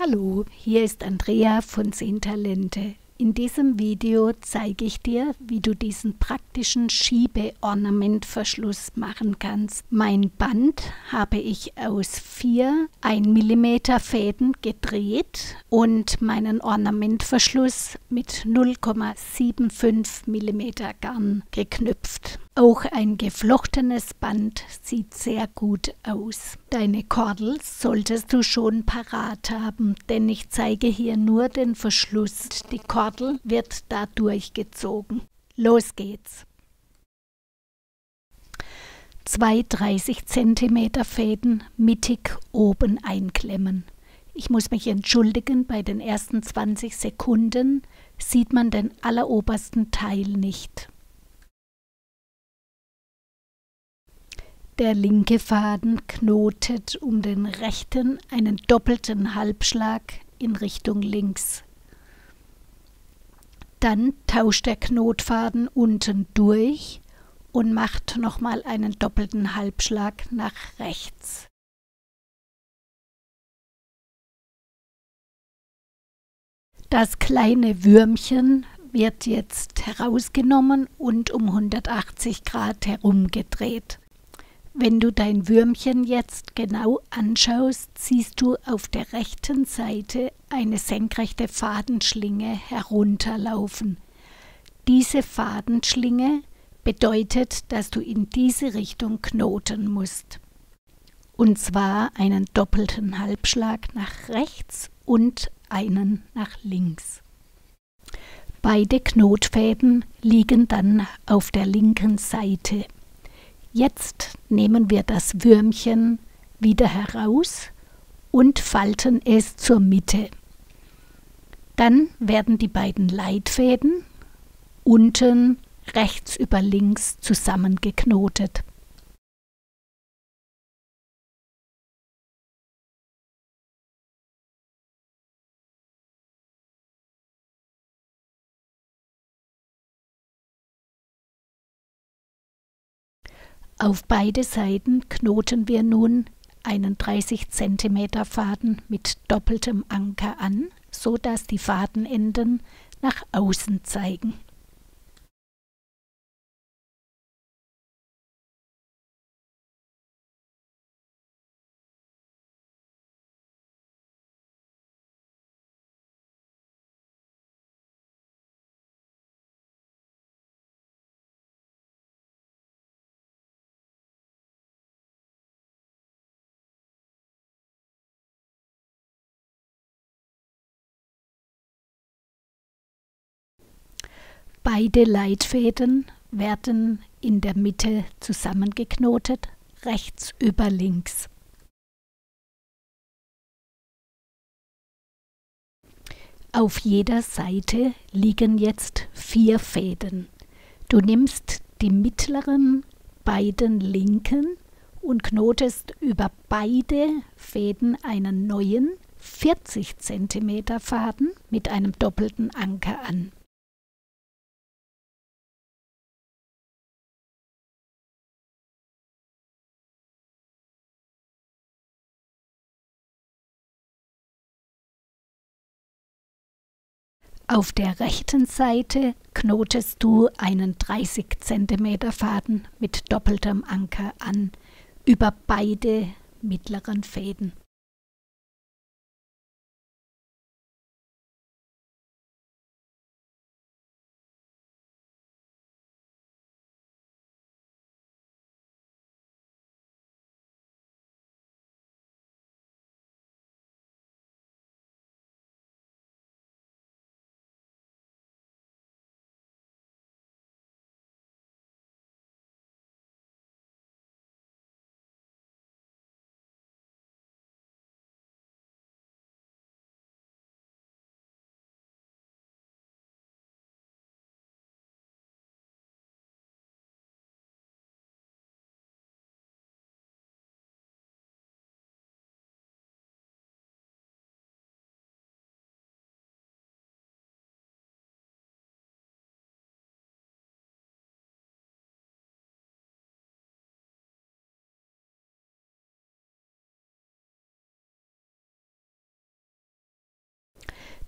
Hallo, hier ist Andrea von 10 Talente. In diesem Video zeige ich dir, wie du diesen praktischen Schiebeornamentverschluss machen kannst. Mein Band habe ich aus 4 1 mm Fäden gedreht und meinen Ornamentverschluss mit 0,75 mm Garn geknüpft. Auch ein geflochtenes Band sieht sehr gut aus. Deine Kordel solltest du schon parat haben, denn ich zeige hier nur den Verschluss. Die Kordel wird da durchgezogen. Los geht's! 2 30 cm Fäden mittig oben einklemmen. Ich muss mich entschuldigen, bei den ersten 20 Sekunden sieht man den allerobersten Teil nicht. Der linke Faden knotet um den rechten einen doppelten Halbschlag in Richtung links. Dann tauscht der Knotfaden unten durch und macht nochmal einen doppelten Halbschlag nach rechts. Das kleine Würmchen wird jetzt herausgenommen und um 180 Grad herumgedreht. Wenn du dein Würmchen jetzt genau anschaust, siehst du auf der rechten Seite eine senkrechte Fadenschlinge herunterlaufen. Diese Fadenschlinge bedeutet, dass du in diese Richtung knoten musst. Und zwar einen doppelten Halbschlag nach rechts und einen nach links. Beide Knotfäden liegen dann auf der linken Seite. Jetzt nehmen wir das Würmchen wieder heraus und falten es zur Mitte. Dann werden die beiden Leitfäden unten rechts über links zusammengeknotet. Auf beide Seiten knoten wir nun einen 30 cm Faden mit doppeltem Anker an, so dass die Fadenenden nach außen zeigen. Beide Leitfäden werden in der Mitte zusammengeknotet, rechts über links. Auf jeder Seite liegen jetzt 4 Fäden. Du nimmst die mittleren beiden linken und knotest über beide Fäden einen neuen 40 cm Faden mit einem doppelten Anker an. Auf der rechten Seite knotest du einen 30 cm Faden mit doppeltem Anker an, über beide mittleren Fäden.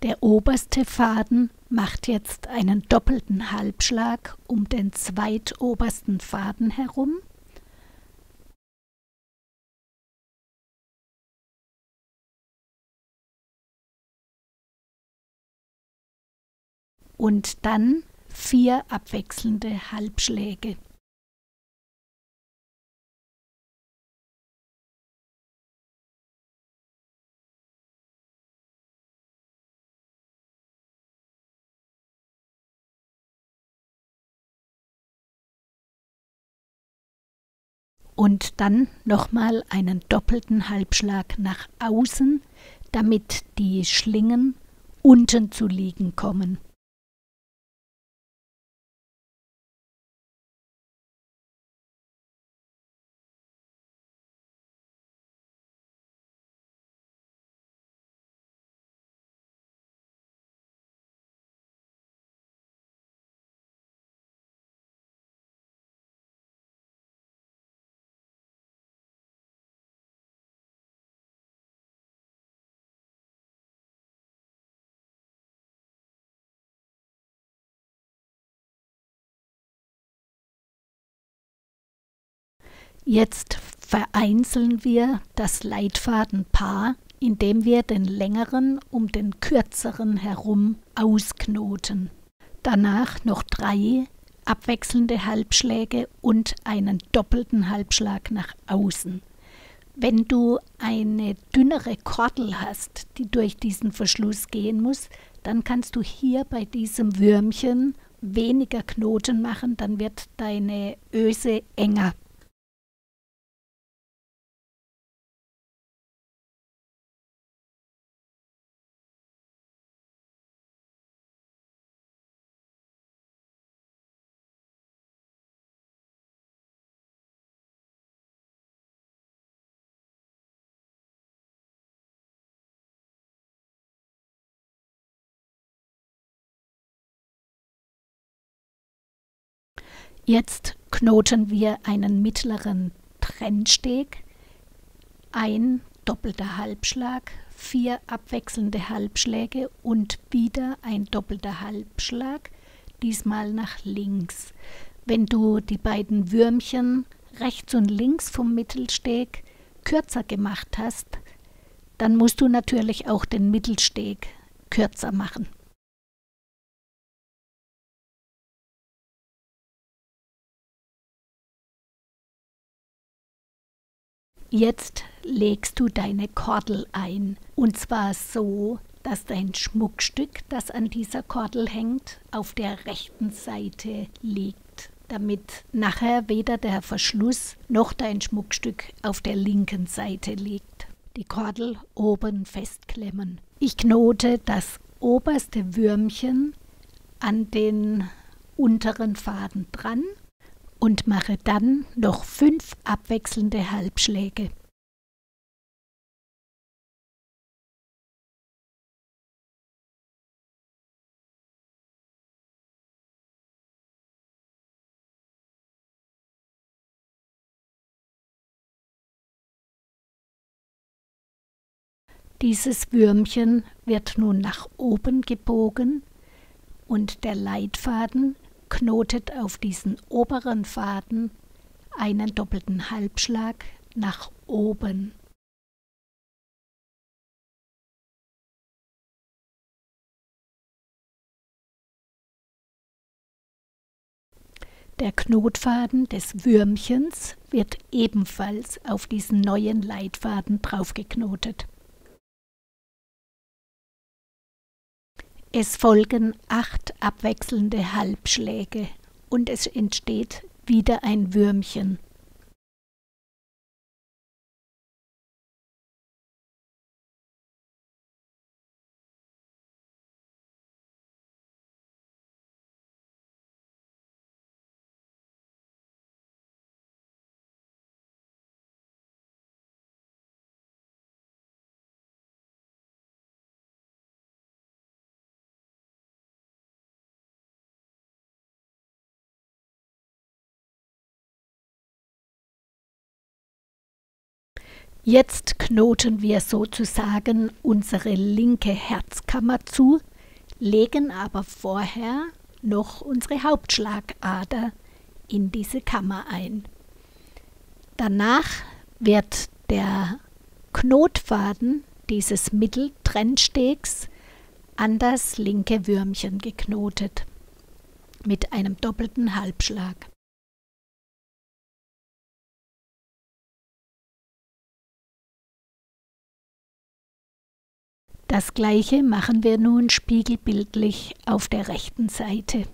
Der oberste Faden macht jetzt einen doppelten Halbschlag um den zweitobersten Faden herum. Und dann 4 abwechselnde Halbschläge. Und dann nochmal einen doppelten Halbschlag nach außen, damit die Schlingen unten zu liegen kommen. Jetzt vereinzeln wir das Leitfadenpaar, indem wir den längeren um den kürzeren herum ausknoten. Danach noch 3 abwechselnde Halbschläge und einen doppelten Halbschlag nach außen. Wenn du eine dünnere Kordel hast, die durch diesen Verschluss gehen muss, dann kannst du hier bei diesem Würmchen weniger Knoten machen, dann wird deine Öse enger. Jetzt knoten wir einen mittleren Trennsteg, ein doppelter Halbschlag, 4 abwechselnde Halbschläge und wieder ein doppelter Halbschlag, diesmal nach links. Wenn du die beiden Würmchen rechts und links vom Mittelsteg kürzer gemacht hast, dann musst du natürlich auch den Mittelsteg kürzer machen. Jetzt legst du deine Kordel ein, und zwar so, dass dein Schmuckstück, das an dieser Kordel hängt, auf der rechten Seite liegt, damit nachher weder der Verschluss noch dein Schmuckstück auf der linken Seite liegt. Die Kordel oben festklemmen. Ich knote das oberste Würmchen an den unteren Faden dran und mache dann noch 5 abwechselnde Halbschläge. Dieses Würmchen wird nun nach oben gebogen und der Leitfaden knotet auf diesen oberen Faden einen doppelten Halbschlag nach oben. Der Knotfaden des Würmchens wird ebenfalls auf diesen neuen Leitfaden draufgeknotet. Es folgen 8 abwechselnde Halbschläge und es entsteht wieder ein Würmchen. Jetzt knoten wir sozusagen unsere linke Herzkammer zu, legen aber vorher noch unsere Hauptschlagader in diese Kammer ein. Danach wird der Knotfaden dieses Mitteltrennstegs an das linke Würmchen geknotet mit einem doppelten Halbschlag. Das gleiche machen wir nun spiegelbildlich auf der rechten Seite.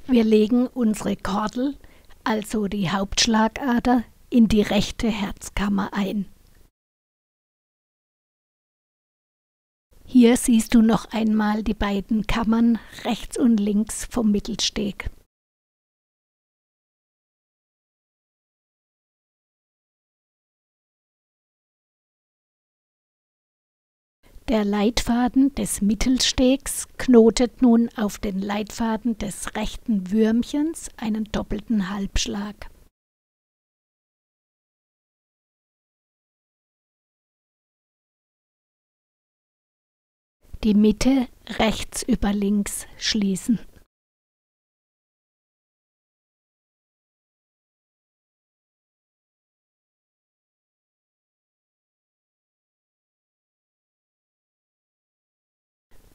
Wir legen unsere Kordel, also die Hauptschlagader, in die rechte Herzkammer ein. Hier siehst du noch einmal die beiden Kammern rechts und links vom Mittelsteg. Der Leitfaden des Mittelstegs knotet nun auf den Leitfaden des rechten Würmchens einen doppelten Halbschlag. Die Mitte rechts über links schließen.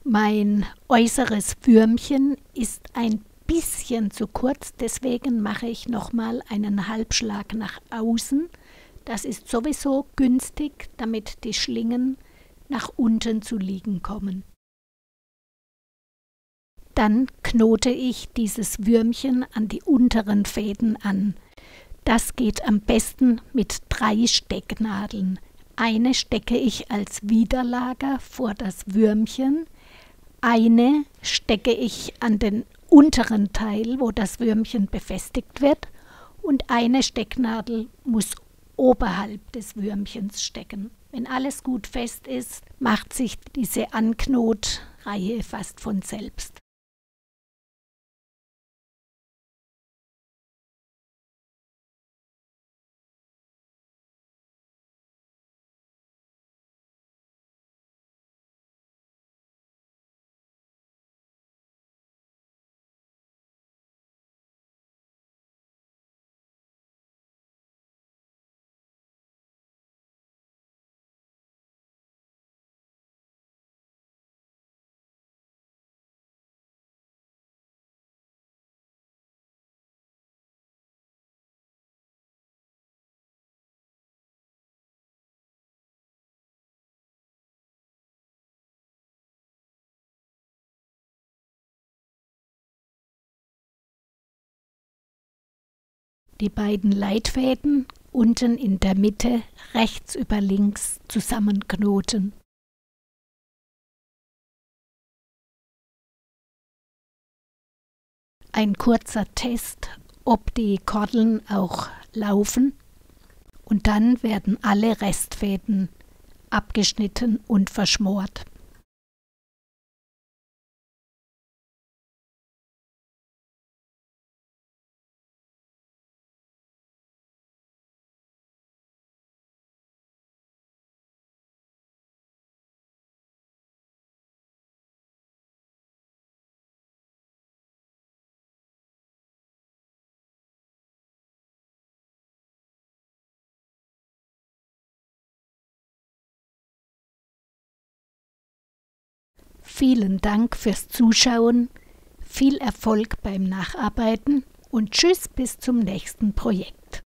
Mein äußeres Würmchen ist ein bisschen zu kurz, deswegen mache ich nochmal einen Halbschlag nach außen. Das ist sowieso günstig, damit die Schlingen nach unten zu liegen kommen. Dann knote ich dieses Würmchen an die unteren Fäden an. Das geht am besten mit 3 Stecknadeln. Eine stecke ich als Widerlager vor das Würmchen, eine stecke ich an den unteren Teil, wo das Würmchen befestigt wird, und eine Stecknadel muss oberhalb des Würmchens stecken. Wenn alles gut fest ist, macht sich diese Anknotreihe fast von selbst. Die beiden Leitfäden unten in der Mitte rechts über links zusammenknoten. Ein kurzer Test, ob die Kordeln auch laufen. und dann werden alle Restfäden abgeschnitten und verschmort. Vielen Dank fürs Zuschauen, viel Erfolg beim Nacharbeiten und tschüss bis zum nächsten Projekt.